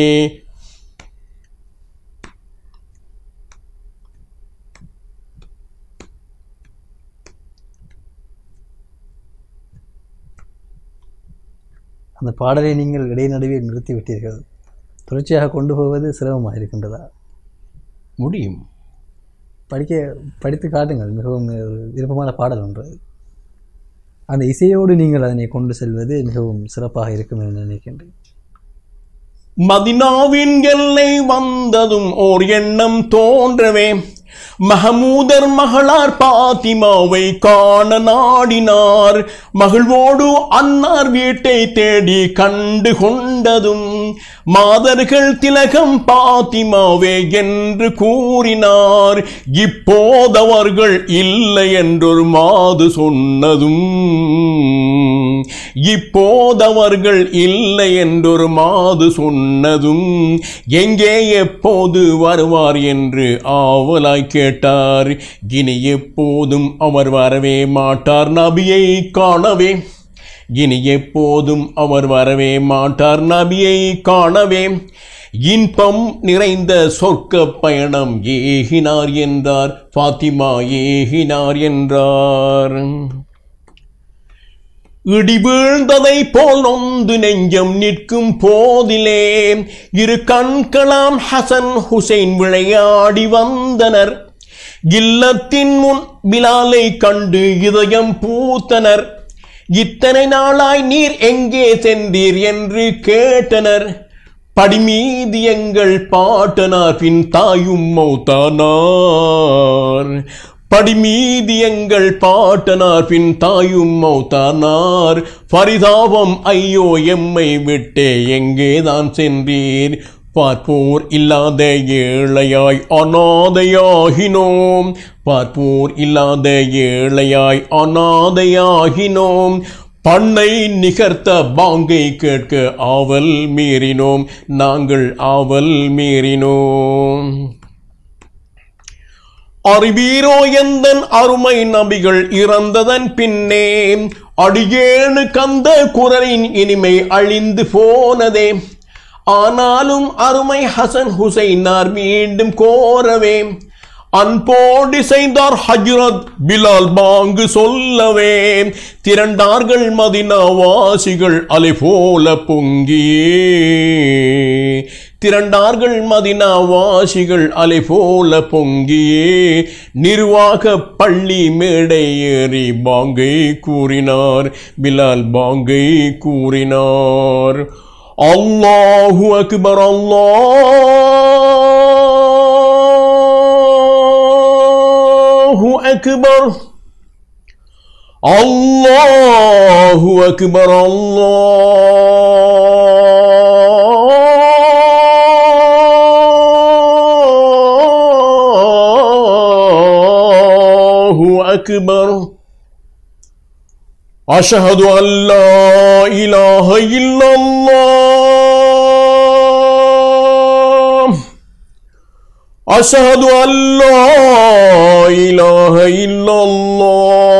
அந்த பாடலை நீங்கள் இடைநடுவே நிறுத்திவிட்டீர்கள். தொடர்ச்சியாக கொண்டு போவது சிரமமாக இருக்கின்றதா? முடியும். படித்து காட்டுங்கள். மிகவும் விருப்பமான பாடல் ஒன்று. அந்த இசையோடு நீங்கள் அதனை கொண்டு செல்வது மிகவும் சிறப்பாக இருக்கும் என்று நினைக்கின்றேன். மதினாவின் எல்லை வந்ததும் ஓர் எண்ணம் தோன்றவே மஹமூதர் மகளார் பாத்திமாவை காண நாடினார். மகிழ்வோடு அன்னார் வீட்டை தேடி கண்டு கொண்டதும் மாதர்கள் திலகம் பாத்திமாவே என்று கூறினார். இப்போதவர்கள் இல்லை என்றொரு மாது சொன்னதும் இப்போதவர்கள் இல்லை என்றொரு மாது சொன்னதும் எங்கே எப்போது வருவார் என்று ஆவலாய் கேட்டார். இனி எப்போதும் அவர் வரவே மாட்டார் நபியை காணவே. இனி எப்போதும் அவர் வரவே மாட்டார் நபியை காணவே. இன்பம் நிறைந்த சொர்க்க பயணம் ஏகினார் என்றார். பாத்திமா ஏகினார் என்றார். இடி வீழ்ந்ததை போல் நொந்து நெஞ்சம் நிற்கும் போதிலே இரு கண்களாம் ஹசன் ஹுசைன் விளையாடி வந்தனர். இல்லத்தின் முன் பிலாலை கண்டு இதயம் பூத்தனர். இத்தனை நாளாய் நீர் எங்கே சென்றீர் என்று கேட்டனர். படிமீது எங்கள் பாட்டனார் பின் தாயும் மௌத்தானார். படிமீது எங்கள் பாட்டனார் பின் தாயும் மௌத்தானார். பரிதாபம் ஐயோ எம்மை விட்டே எங்கேதான் சென்றீர். பார்ப்போர் இல்லாத ஏழையாய் அநாதையாகினோம். பார்ப்போர் இல்லாத ஏழையாய் அநாதையாகினோம். பண்ணை நிகர்த்த பாங்கை கேட்க ஆவல் மீறினோம். நாங்கள் ஆவல் மீறினோம். அறிவீரோ எந்தன் அருமை நபிகள் இறந்ததன் பின்னே அடியேனு கந்த குரலின் இனிமை அழிந்து போனதே. ஆனாலும் அருமை ஹசன் ஹுசைனார் மீண்டும் கோரவே அன்போடு செய்தார் ஹஜ்ரத் பிலால் பாங்கு சொல்லவே. திரண்டார்கள் மதினா வாசிகள் அலை போல பொங்கியே. திரண்டார்கள் மதினா வாசிகள் அலை போல பொங்கியே. நிர்வாக பள்ளி மேடை ஏறி பாங்கை கூறினார். பிலால் பாங்கை கூறினார். அல்லாஹு அக்பர் அல்லாஹு அக்பர் அல்லாஹு அக்பர் அல்லாஹு அக்பர். أشهد أن لا إله إلا الله. أشهد أن لا إله إلا الله.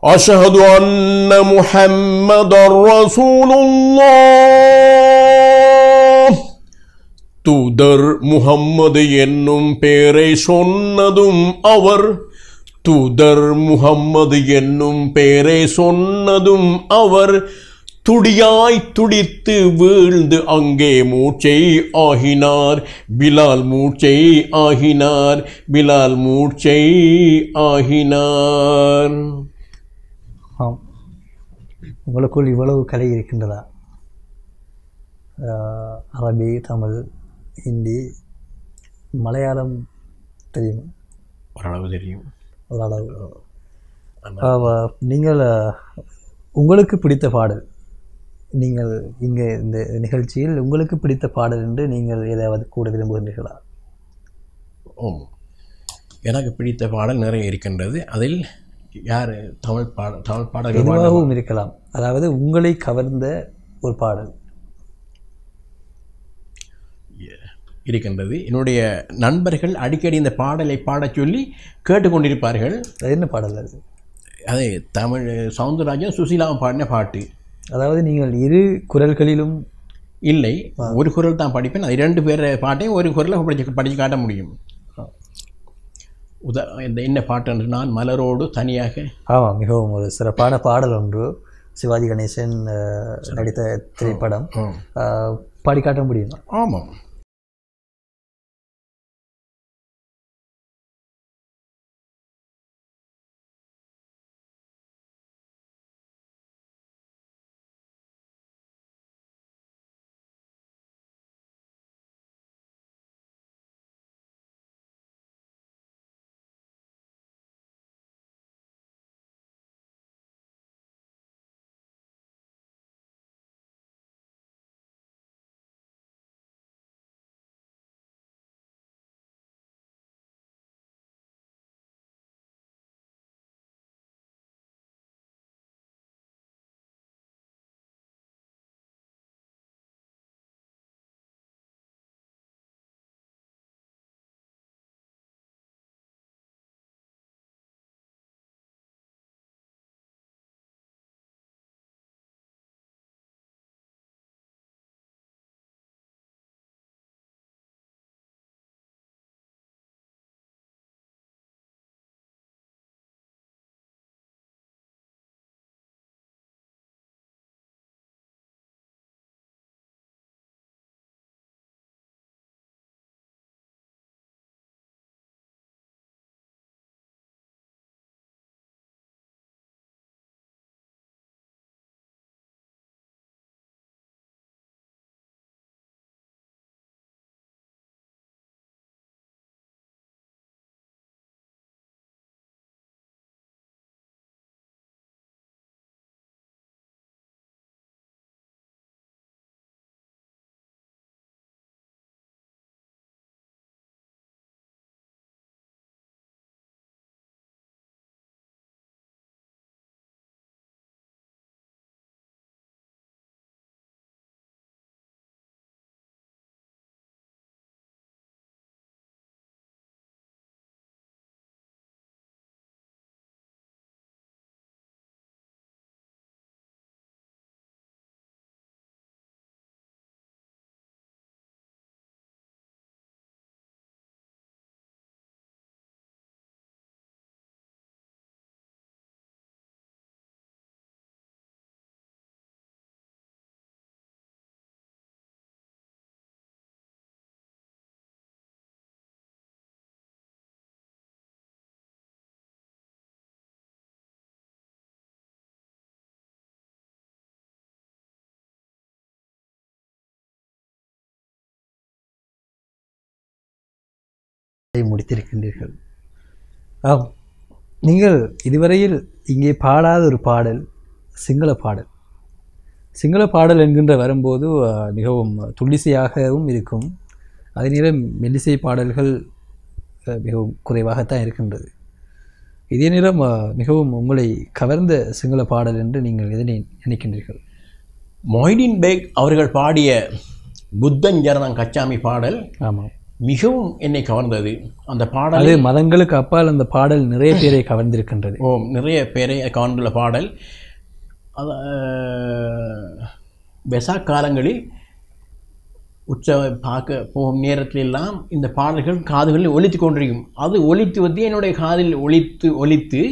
أشهد أن محمد رسول الله தூதர் முஹம்மது என்னும் பெயரை சொன்னதும் அவர் தூதர் முஹம்மது என்னும் பெயரை சொன்னதும் அவர் துடியாய் துடித்து வீழ்ந்து அங்கே மூச்சை ஆகினார். பிலால் மூச்சை ஆகினார். பிலால் மூச்சை ஆகினார். ஆம், உங்களுக்குள் இவ்வளவு கலை இருக்கின்றதா? அரபி, தமிழ், ஹிந்தி, மலையாளம் தெரியுமா? ஓரளவு தெரியும். ஓரளவு. நீங்கள் உங்களுக்கு பிடித்த பாடல், நீங்கள் இங்கே இந்த நிகழ்ச்சியில் உங்களுக்கு பிடித்த பாடல் என்று நீங்கள் ஏதாவது கூட விரும்புகின்றீர்களா? எனக்கு பிடித்த பாடல் நிறைய இருக்கின்றது. அதில் யார் தமிழ் பாடல் எதுவாகவும் இருக்கலாம். அதாவது உங்களை கவர்ந்த ஒரு பாடல் இருக்கின்றது. என்னுடைய நண்பர்கள் அடிக்கடி இந்த பாடலை பாடச் சொல்லி கேட்டுக்கொண்டிருப்பார்கள். அது என்ன பாடல்? அது தமிழ் சவுந்தரராஜன் சுசீலாவும் பாடின பாட்டு. அதாவது நீங்கள் இரு குரல்களிலும் இல்லை, ஒரு குரல் தான் படிப்பேன். அது 2 பேர் பாட்டையும் ஒரு குரலை படித்து காட்ட முடியும். இந்த என்ன பாட்டு என்று நான் மலரோடு தனியாக. ஆமாம், மிகவும் ஒரு சிறப்பான பாடல் ஒன்று. சிவாஜி கணேசன் நடித்த திரைப்படம். பாடி காட்ட முடியுமா? ஆமாம். முடித்திருக்கின்றீர்கள். ஆம், நீங்கள் இதுவரையில் இங்கே பாடாத ஒரு பாடல் சிங்கள பாடல். சிங்கள பாடல் என்கின்ற வரும்போது மிகவும் துள்ளிசையாகவும் இருக்கும். அதே நேரம் மெல்லிசை பாடல்கள் மிகவும் குறைவாகத்தான் இருக்கின்றது. இதே நேரம் மிகவும் உங்களை கவர்ந்த சிங்கள பாடல் என்று நீங்கள் எதனை நினைக்கின்றீர்கள்? மொய்தீன் பேக் அவர்கள் பாடிய புத்தஞ்சரணம் கச்சாமி பாடல். ஆமாம், மிகவும் என்னை கவர்ந்தது அந்த பாடல். அது மதங்களுக்கு அப்பால் அந்த பாடல் நிறைய பேரை கவர்ந்திருக்கின்றது. நிறைய பேரை கவர்ந்துள்ள பாடல். அது வெசாக் காலங்களில் பார்க்க போகும் நேரத்திலெல்லாம் இந்த பாடல்கள் காதுகளில் ஒலித்து கொண்டிருக்கும். அது ஒலித்து வந்து என்னுடைய காதில் ஒலித்து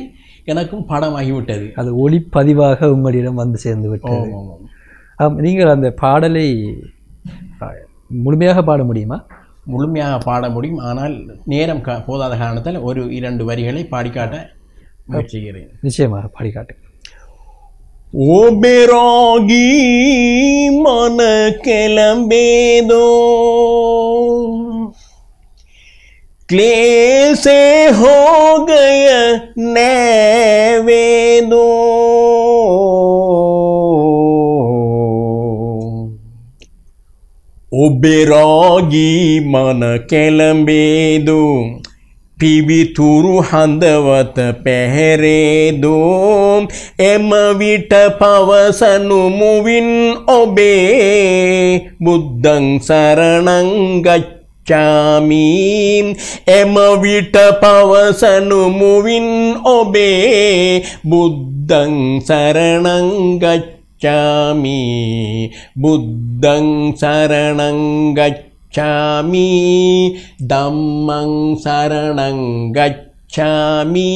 எனக்கும் பாடமாகிவிட்டது. அது ஒளிப்பதிவாக உங்களிடம் வந்து சேர்ந்து விட்டது. நீங்கள் அந்த பாடலை முழுமையாக பாட முடியுமா? முழுமையாக பாட முடியும், ஆனால் நேரம் போதாத காரணத்தால் ஒரு 2 வரிகளை பாடிக்காட்ட முயற்சிக்கிறேன். நிச்சயமாக பாடிக்காட்டு. ஓ பெராகி மன கிளம்பேதோ क्लेसे हो गया नैवेदो ओ बेरागी मन केलंबेदो පිවිතුරු හඳවත පැහැරේදෝ එම විට පවසනු මුවින් ඔබේ බුද්ධං සරණං ගච්ඡාමි එම විට පවසනු මුවින් ඔබේ බුද්ධං සරණං ගච්ඡාමි බුද්ධං සරණං गच्छामि धम्मं शरणं गच्छामि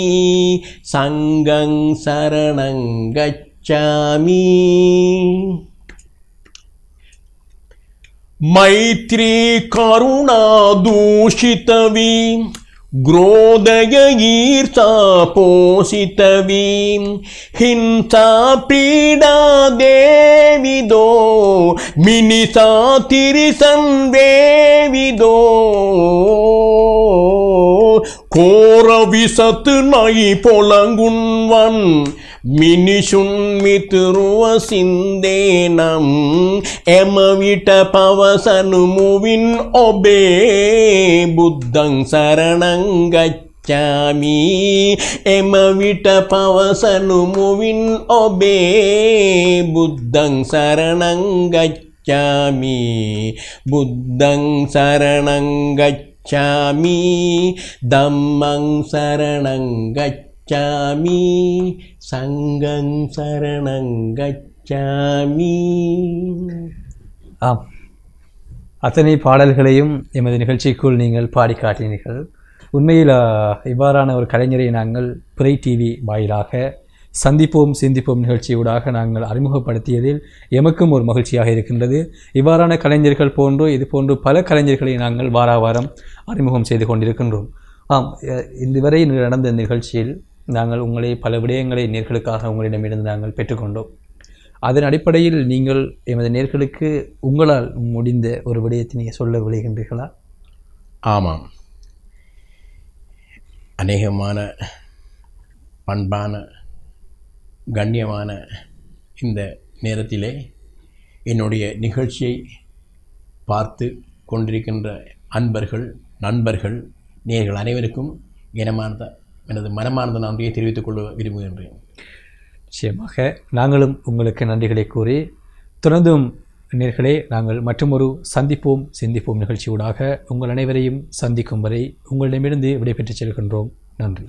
संघं शरणं गच्छामि मैत्री करुणा दूषितवी क्रोधय ईर्षा पोषितवी हिंसा पीडा देविदो मिनिसा तिरिसं वेविदो कोर विसत नई पोलंगुन्वन මිනිසුන් මිතුරුව සින්දේනම් එම විට පවසනු මුවින් ඔබේ බුද්ධං සරණං ගච්ඡාමි එම විට පවසනු මුවින් ඔබේ බුද්ධං සරණං ගච්ඡාමි බුද්ධං සරණං ගච්ඡාමි ධම්මං සරණං गच्छामि संघं शरणं गच्छामि. ஆம், அத்தனை பாடல்களையும் எமது நிகழ்ச்சிக்குள் நீங்கள் பாடி காட்டினீர்கள். உண்மையில் இவ்வாறான ஒரு கலைஞரை நாங்கள் பிறை டிவி வாயிலாக சந்திப்போம் சிந்திப்போம் நிகழ்ச்சியூடாக நாங்கள் அறிமுகப்படுத்தியதில் எமக்கும் ஒரு மகிழ்ச்சியாக இருக்கின்றது. இவ்வாறான கலைஞர்கள் போன்று இது போன்று பல கலைஞர்களை நாங்கள் வாரம் அறிமுகம் செய்து கொண்டிருக்கின்றோம். ஆம், இதுவரை நடந்த நிகழ்ச்சியில் நாங்கள் உங்களை பல விடயங்களை நேர்களுக்காக உங்களிடமிருந்து நாங்கள் பெற்றுக்கொண்டோம். அதன் அடிப்படையில் நீங்கள் எமது நேர்களுக்கு உங்களால் முடிந்த ஒரு விடயத்தை நீங்கள் சொல்ல விளைகின்றீர்களா? ஆமாம், அநேகமான பண்பான கண்ணியமான இந்த நேரத்திலே என்னுடைய நிகழ்ச்சியை பார்த்து கொண்டிருக்கின்ற அன்பர்கள் நண்பர்கள் நேர்கள் அனைவருக்கும் எனது மனமார்ந்த நன்றியை தெரிவித்துக் கொள்ள விரும்புகின்றேன். நிச்சயமாக நாங்களும் உங்களுக்கு நன்றிகளை கூறி தொடர்ந்தும் நேர்களே நாங்கள் மற்றொரு சந்திப்போம் சிந்திப்போம் நிகழ்ச்சியூடாக உங்கள் அனைவரையும் சந்திக்கும் வரை உங்களிடமிருந்து விடைபெற்றுச் செல்கின்றோம். நன்றி.